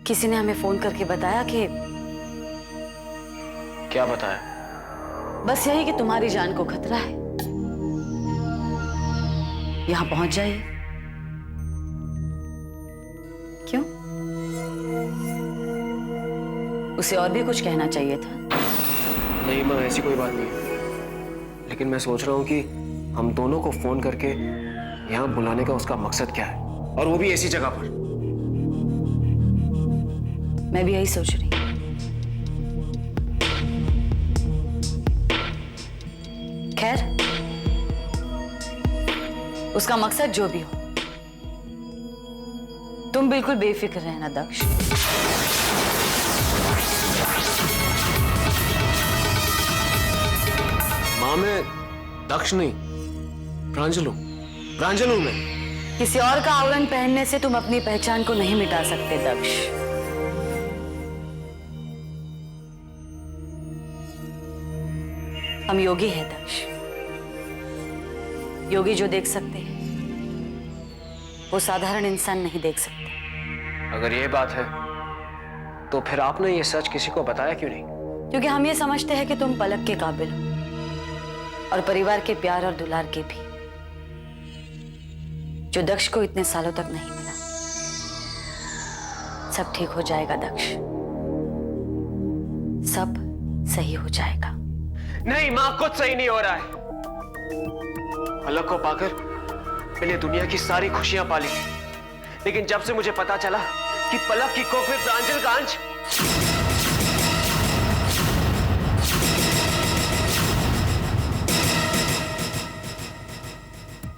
किसी ने हमें फोन करके बताया कि क्या बताया? बस यही कि तुम्हारी जान को खतरा है, यहां पहुंच जाइए। क्यों? उसे और भी कुछ कहना चाहिए था। नहीं माँ, ऐसी कोई बात नहीं है, लेकिन मैं सोच रहा हूँ कि हम दोनों को फोन करके यहाँ बुलाने का उसका मकसद क्या है, और वो भी ऐसी जगह पर। मैं भी यही सोच रही हूँ। खैर, उसका मकसद जो भी हो, तुम बिल्कुल बेफिक्र रहना दक्ष। माँ मैं दक्ष नहीं, प्रांजल हूँ। प्रांजल हूँ मैं। किसी और का आवरण पहनने से तुम अपनी पहचान को नहीं मिटा सकते दक्ष। हम योगी हैं दक्ष। योगी जो देख सकते हैं वो साधारण इंसान नहीं देख सकते। अगर ये बात है तो फिर आपने ये सच किसी को बताया क्यों नहीं? क्योंकि हम ये समझते हैं कि तुम पलक के काबिल हो, और परिवार के प्यार और दुलार के भी, जो दक्ष को इतने सालों तक नहीं मिला। सब ठीक हो जाएगा दक्ष, सब सही हो जाएगा। नहीं माँ, कुछ सही नहीं हो रहा है। पलक को पाकर मैंने दुनिया की सारी खुशियां पाली, लेकिन जब से मुझे पता चला कि पलक की कोख में प्रांजल का अंश,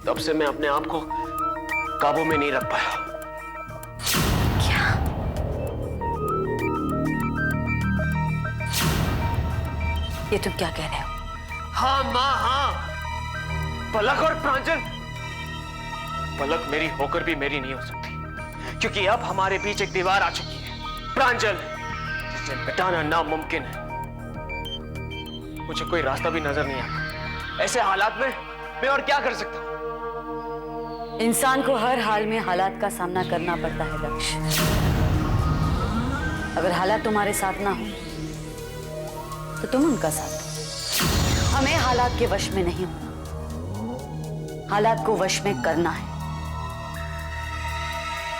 तब से मैं अपने आप को काबू में नहीं रख पाया। क्या? ये तुम क्या कह रहे हो? हाँ माँ, हाँ। पलक और प्रांजल, पलक मेरी होकर भी मेरी नहीं हो सकती, क्योंकि अब हमारे बीच एक दीवार आ चुकी है। प्रांजल, जिसे मिटाना नामुमकिन है। मुझे कोई रास्ता भी नजर नहीं आता। ऐसे हालात में मैं और क्या कर सकता हूँ? इंसान को हर हाल में हालात का सामना करना पड़ता है दक्ष। अगर हालात तुम्हारे साथ ना हो तो तुम उनका साथ दो। हमें हालात के वश में नहीं होना, हालात को वश में करना है।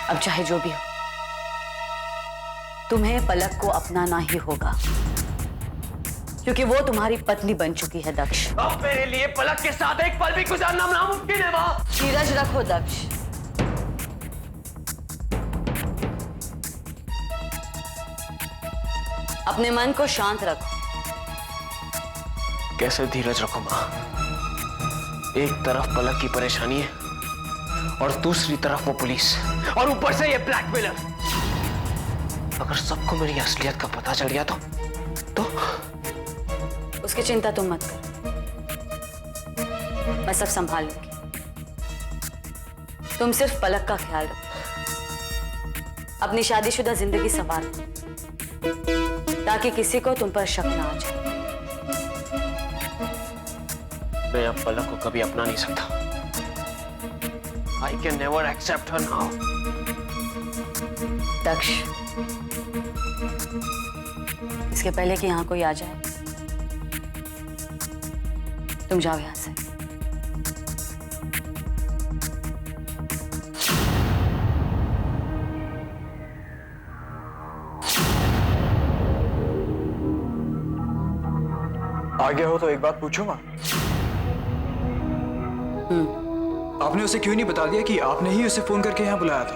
अब चाहे जो भी हो, तुम्हें पलक को अपनाना ही होगा, क्योंकि वो तुम्हारी पत्नी बन चुकी है दक्ष। अब मेरे लिए पलक के साथ एक पल भी गुजारना नामुमकिन है माँ। धीरज रखो दक्ष। अपने मन को शांत रखो। कैसे धीरज रखो माँ? एक तरफ पलक की परेशानी है और दूसरी तरफ वो पुलिस, और ऊपर से ये ब्लैकमेलर। अगर सबको मेरी असलियत का पता चल गया तो उसकी चिंता तुम मत करो, मैं सब संभाल लूंगी। तुम सिर्फ पलक का ख्याल रखो, अपनी शादीशुदा जिंदगी संवारो, ताकि किसी को तुम पर शक ना आ जाए। मैं अब पलक को कभी अपना नहीं सकता। I can never accept her now. दक्ष, इसके पहले कि यहां कोई आ जाए, तुम जाओ यहां से। आगे हो तो एक बात पूछूंगा। आपने उसे क्यों नहीं बता दिया कि आपने ही उसे फोन करके यहां बुलाया था?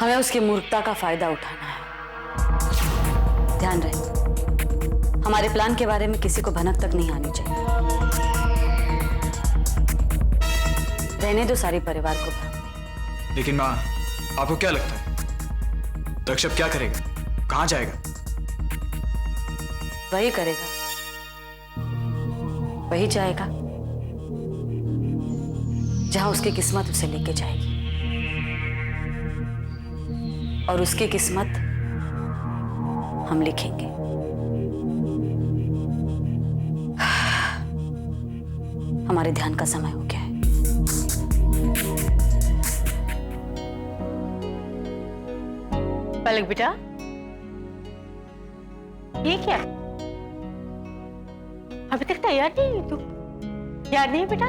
हमें उसकी मूर्खता का फायदा उठाना है। ध्यान रहे, हमारे प्लान के बारे में किसी को भनक तक नहीं आनी चाहिए। रहने दो सारी परिवार को भनक। लेकिन माँ, आपको क्या लगता है दक्ष अब क्या करेगा, कहां जाएगा? वही करेगा, वही जाएगा जहां उसकी किस्मत उसे लेके जाएगी, और उसकी किस्मत हम लिखेंगे। हमारे ध्यान का समय हो गया है। पलक बेटा, ये क्या? अभी तक तैयार नहीं है तू? याद नहीं बेटा,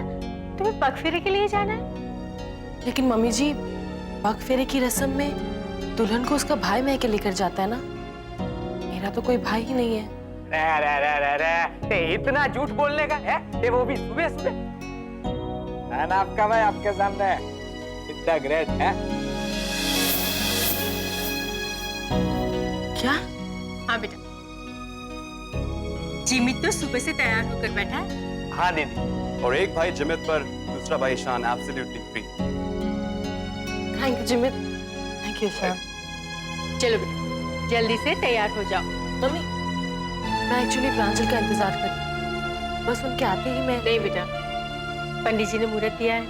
तुम्हें पग फेरे के लिए जाना है? लेकिन मम्मी जी, पग फेरे की रस्म में दुल्हन को उसका भाई मैके के लेकर जाता है ना। मेरा तो कोई भाई ही नहीं है। रे, इतना झूठ बोलने का है? ये वो भी सुबह सुबह। आपका भाई आपके सामने इतना ग्रेट है। क्या? हाँ बेटा, जिमित तो सुबह से तैयार होकर बैठा है। हाँ दीदी, और एक भाई जिमित पर दूसरा भाई Ishaan absolutely free. Thank you Jimit. Thank you Ishaan. चलो बेटा, जल्दी से तैयार हो जाओ। मम्मी, मैं एक्चुअली प्रांजल का इंतजार कर रही हूँ। बस उनके आते ही मैं। नहीं बेटा, पंडित जी ने मुहूर्त दिया है ना,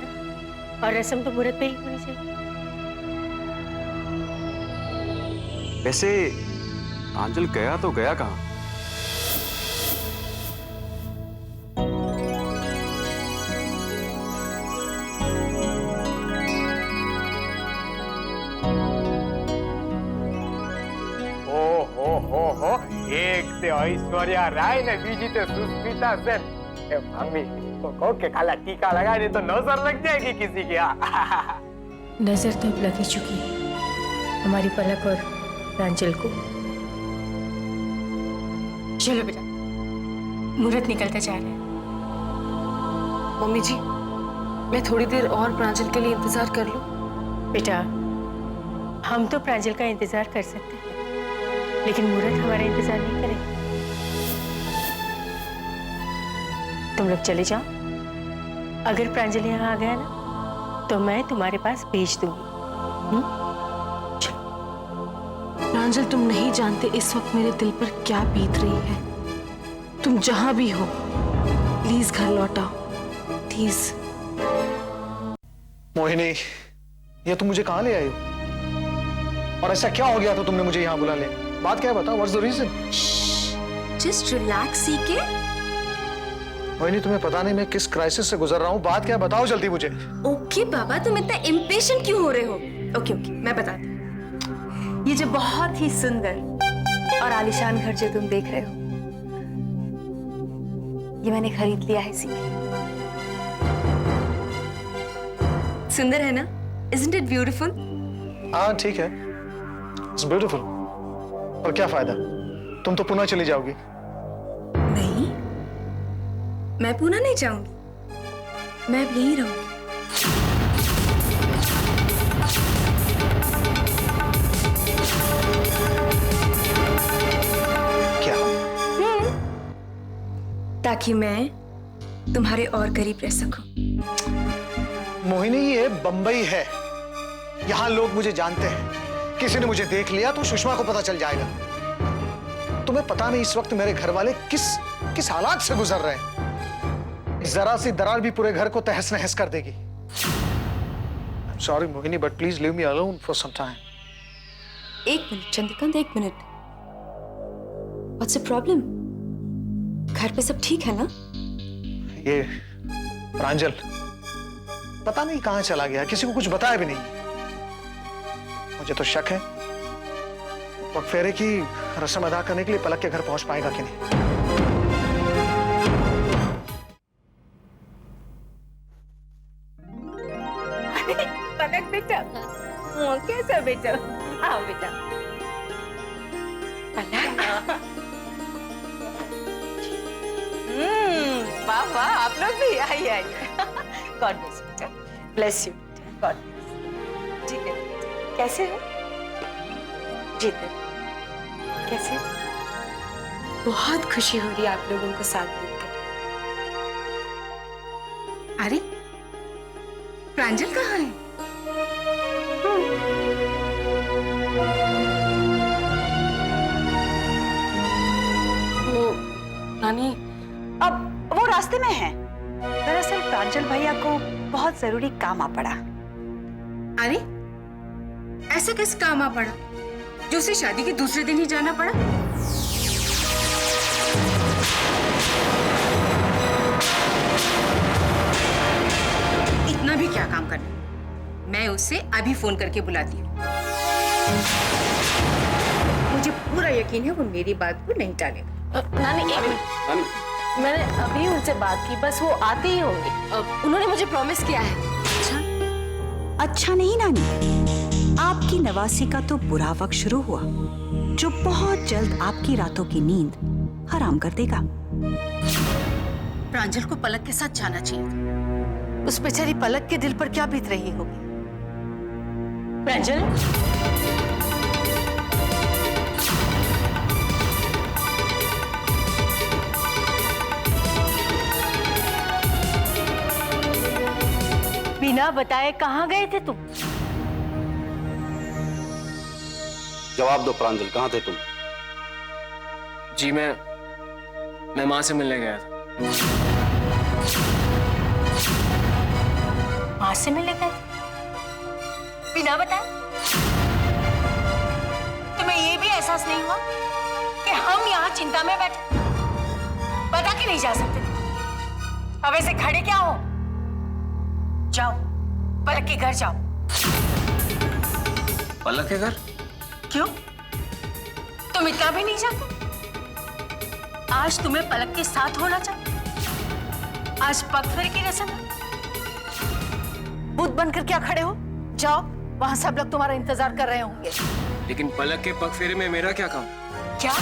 और रस्म तो मुहूर्त पे ही होनी चाहिए। वैसे प्रांजल गया तो गया कहाँ? हो एक ते ऐश्वर्या राय ने बीजी ते सुष्मिता सेन। ए मम्मी तो कहो के काला टीका लगा दे तो नजर लग जाएगी किसी की। नजर तो अब लग ही चुकी है हमारी पलक और प्रांजल को। चलो बेटा, मुहूर्त निकलता जा रहा है। मम्मी जी, मैं थोड़ी देर और प्रांजल के लिए इंतजार कर लूं? बेटा, हम तो प्रांजल का इंतजार कर सकते हैं, लेकिन मुहूर्त हमारा इंतजार नहीं करेगा। तुम लोग चले जाओ। अगर प्रांजल यहाँ आ गया ना, तो मैं तुम्हारे पास भेज दूंगी। प्रांजल, तुम नहीं जानते इस वक्त मेरे दिल पर क्या बीत रही है। तुम जहां भी हो, प्लीज घर लौट आओ, प्लीज। मोहिनी, ये तुम मुझे कहां ले आई हो? और ऐसा क्या हो गया था तुमने मुझे यहाँ बुला लिया? बात क्या है, बताओ। What's the reason? Just relax CK. Mohini, तुम्हें पता नहीं मैं किस क्राइसिस से गुजर रहा हूँ। बात क्या है, बताओ जल्दी मुझे। ओके बाबा, तुम इतना इम्पेशेंट क्यों हो रहे हो? ओके, मैं बताती हूँ। ये जो बहुत ही सुंदर और आलीशान घर जो तुम देख रहे हो, ये मैंने खरीद लिया है इसी लिए। सुंदर है ना? Isn't it beautiful? हाँ ठीक है, इट्स ब्यूटीफुल। और क्या फायदा, तुम तो पुणे चली जाओगी। नहीं, मैं पुणे नहीं जाऊंगी, मैं अब यहीं रहूंगी। क्या? ताकि मैं तुम्हारे और करीब रह सकूं। मोहिनी, ये बंबई है, यहाँ लोग मुझे जानते हैं। किसी ने मुझे देख लिया तो सुषमा को पता चल जाएगा। तुम्हें पता नहीं इस वक्त मेरे घर वाले किस हालात से गुजर रहे हैं। जरा सी दरार भी पूरे घर को तहस नहस कर देगी। Sorry Mohini, but please leave me alone for some time. एक मिनट चंद्रकांत, एक मिनट। What's the problem? घर पे सब ठीक है ना? ये प्रांजल पता नहीं कहां चला गया, किसी को कुछ बताया भी नहीं। मुझे तो शक है पग फेरे की रस्म अदा करने के लिए पलक के घर पहुंच पाएगा कि नहीं। पलक बेटा, कैसा बेटा? आओ बेटा। पलक, वाह वाह, आप लोग भी आइए। गॉड ब्लेस बेटा, ब्लेस यू बेटा, गॉड ब्लेस। ठीक है, कैसे हो? जीते कैसे? बहुत खुशी हो रही है आप लोगों को साथ देखकर। अरे प्रांजल कहाँ है? वो नानी, अब वो रास्ते में है। दरअसल प्रांजल भैया को बहुत जरूरी काम आ पड़ा। अरे ऐसा कैसे काम आ पड़ा जो उसे शादी के दूसरे दिन ही जाना पड़ा? इतना भी क्या काम करना? मैं उसे अभी फोन करके बुलाती हूँ। यकीन है वो मेरी बात को नहीं टालेगा। नानी एक मिनट, नानी मैंने अभी उनसे बात की, बस वो आते ही होंगे। उन्होंने मुझे प्रॉमिस किया है। अच्छा नहीं नानी, आपकी नवासी का तो बुरा वक्त शुरू हुआ जो बहुत जल्द आपकी रातों की नींद हराम कर देगा। प्रांजल को पलक के साथ जाना चाहिए। उस बेचारी पलक के दिल पर क्या बीत रही होगी। प्रांजल, बिना बताए कहाँ गए थे तुम? जवाब दो प्रांजल, कहाँ थे तुम? जी मैं माँ से मिलने गया था। माँ से मिलने गए थे? बिना बताए? तुम्हें ये भी एहसास नहीं हुआ कि हम यहाँ चिंता में बैठे? बता के नहीं जा सकते थे? अब ऐसे खड़े क्या हो? जाओ, पलक के घर जाओ। पलक के घर? क्यों? तुम इतना भी नहीं चाहते? आज तुम्हें पलक के साथ होना चाहिए। आज पग फेर की रस्म है। भूत बनकर क्या खड़े हो? जाओ, वहां सब लोग तुम्हारा इंतजार कर रहे होंगे। लेकिन पलक के पग फेरे में मेरा क्या काम? क्या?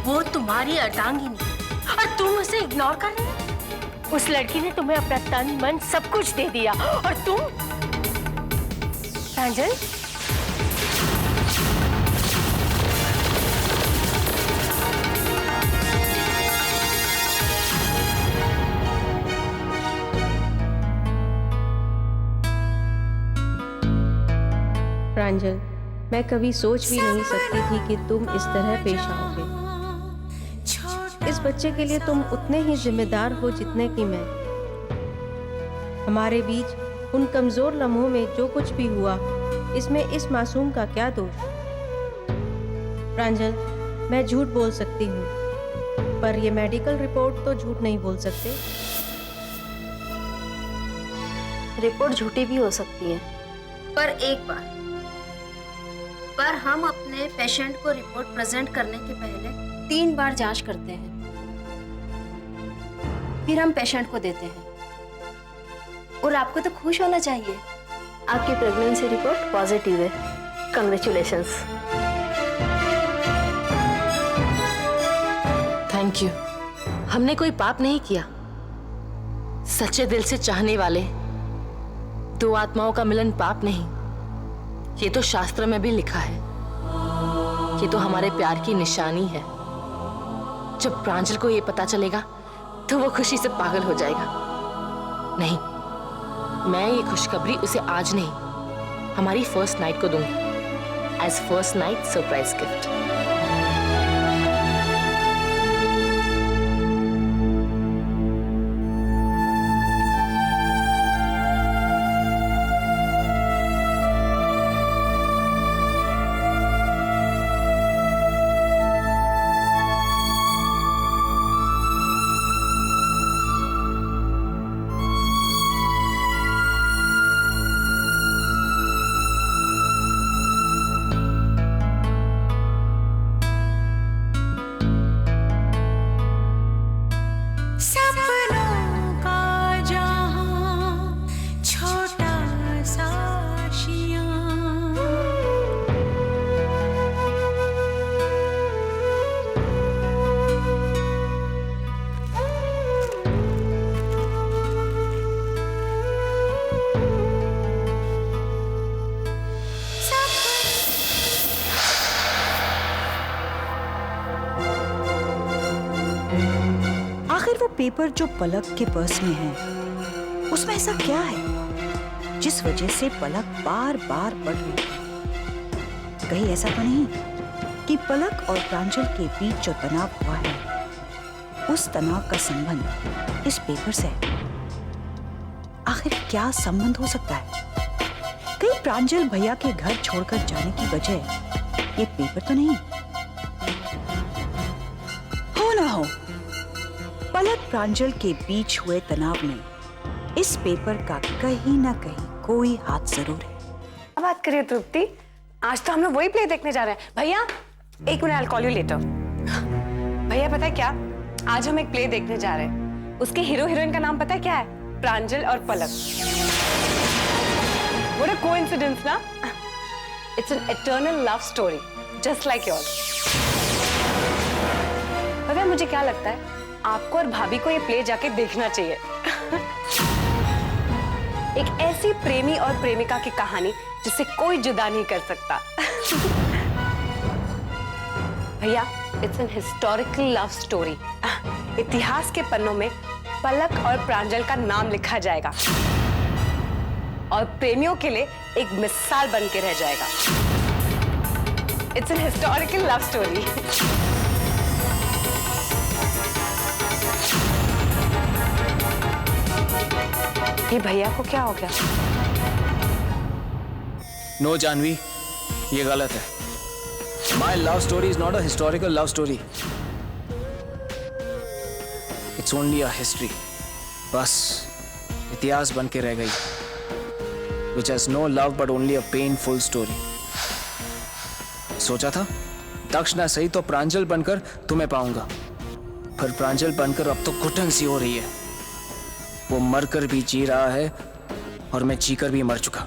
वो तुम्हारी अर्धांगिनी और तुम उसे इग्नोर कर रहे हो? उस लड़की ने तुम्हें अपना तन मन सब कुछ दे दिया और तुम? प्रांजल, प्रांजल, मैं कभी सोच भी नहीं सकती थी कि तुम इस तरह पेश आओगे। इस बच्चे के लिए तुम उतने ही जिम्मेदार हो जितने कि मैं। हमारे बीच उन कमजोर लम्हों में जो कुछ भी हुआ, इसमें इस मासूम का क्या दोष? प्रांजल, मैं झूठ बोल सकती हूँ, पर ये मेडिकल रिपोर्ट तो झूठ नहीं बोल सकते। रिपोर्ट झूठी भी हो सकती है, पर एक बार पर हम अपने पेशेंट को रिपोर्ट प्रेजेंट करने के पहले 3 बार जांच करते हैं, फिर हम पेशेंट को देते हैं। और आपको तो खुश होना चाहिए, आपकी प्रेगनेंसी रिपोर्ट पॉजिटिव है। कंग्रेचुलेशंस। Thank you. हमने कोई पाप नहीं किया। सच्चे दिल से चाहने वाले दो आत्माओं का मिलन पाप नहीं, ये तो शास्त्र में भी लिखा है। ये तो हमारे प्यार की निशानी है। जब प्रांजल को ये पता चलेगा तो वो खुशी से पागल हो जाएगा। नहीं, मैं ये खुशखबरी उसे आज नहीं, हमारी फर्स्ट नाइट को दूंगी, as first night surprise gift. Paper जो पलक के पर्स में है, उसमें ऐसा क्या है जिस वजह से पलक बार बार पढ़ रही है? कहीं ऐसा तो नहीं कि पलक और प्रांजल के बीच जो तनाव हुआ है, उस तनाव का संबंध इस पेपर से है? आखिर क्या संबंध हो सकता है? कहीं प्रांजल भैया के घर छोड़कर जाने की वजह ये पेपर तो नहीं? हो ना हो, पलक प्रांजल के बीच हुए तनाव में इस पेपर का कहीं ना कहीं कोई हाथ जरूर है। बात करिए तृप्ति, आज तो हम लोग वही प्ले देखने जा रहे हैं। भैया एक minute, I'll call you later। भैया पता है क्या, आज हम एक प्ले देखने जा रहे हैं। उसके हीरो हीरोइन का नाम पता है क्या है? प्रांजल और पलक। What a coincidence ना? It's an eternal love story, just like yours। पता है मुझे क्या लगता है, आपको और भाभी को ये प्ले जाके देखना चाहिए। एक ऐसी प्रेमी और प्रेमिका की कहानी जिसे कोई जुदा नहीं कर सकता। भैया, it's an historical love story. इतिहास के पन्नों में पलक और प्रांजल का नाम लिखा जाएगा और प्रेमियों के लिए एक मिसाल बन के रह जाएगा। It's an historical love story. ये भैया को क्या हो गया? नो जानवी, ये गलत है। My love story is not a historical love story. It's only a history. बस इतिहास बन के रह गई, which has no love but only a painful story. सोचा था दक्ष ना सही तो प्रांजल बनकर तुम्हें पाऊंगा, पर प्रांजल बनकर अब तो घुटन सी हो रही है। वो मरकर भी जी रहा है और मैं जीकर भी मर चुका।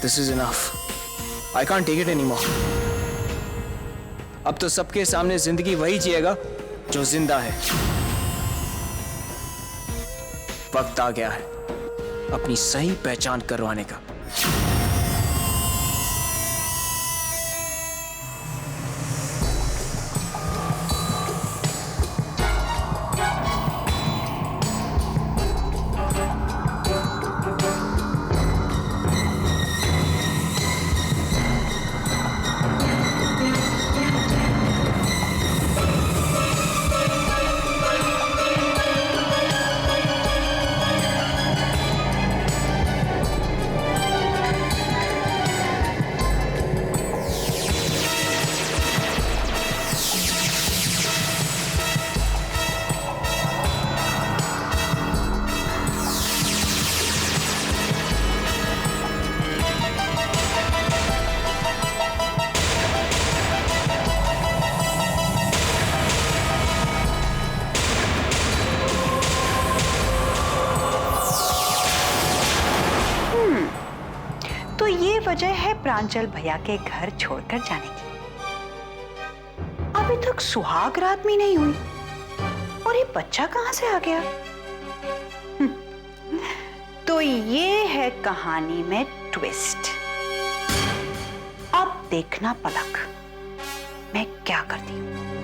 This is enough. I can't take it anymore. अब तो सबके सामने जिंदगी वही जिएगा जो जिंदा है। वक्त आ गया है अपनी सही पहचान करवाने का। तो ये वजह है प्रांजल भैया के घर छोड़कर जाने की। अभी तक सुहाग रात भी नहीं हुई और ये बच्चा कहां से आ गया? तो ये है कहानी में ट्विस्ट। अब देखना पलक, मैं क्या करती हूं।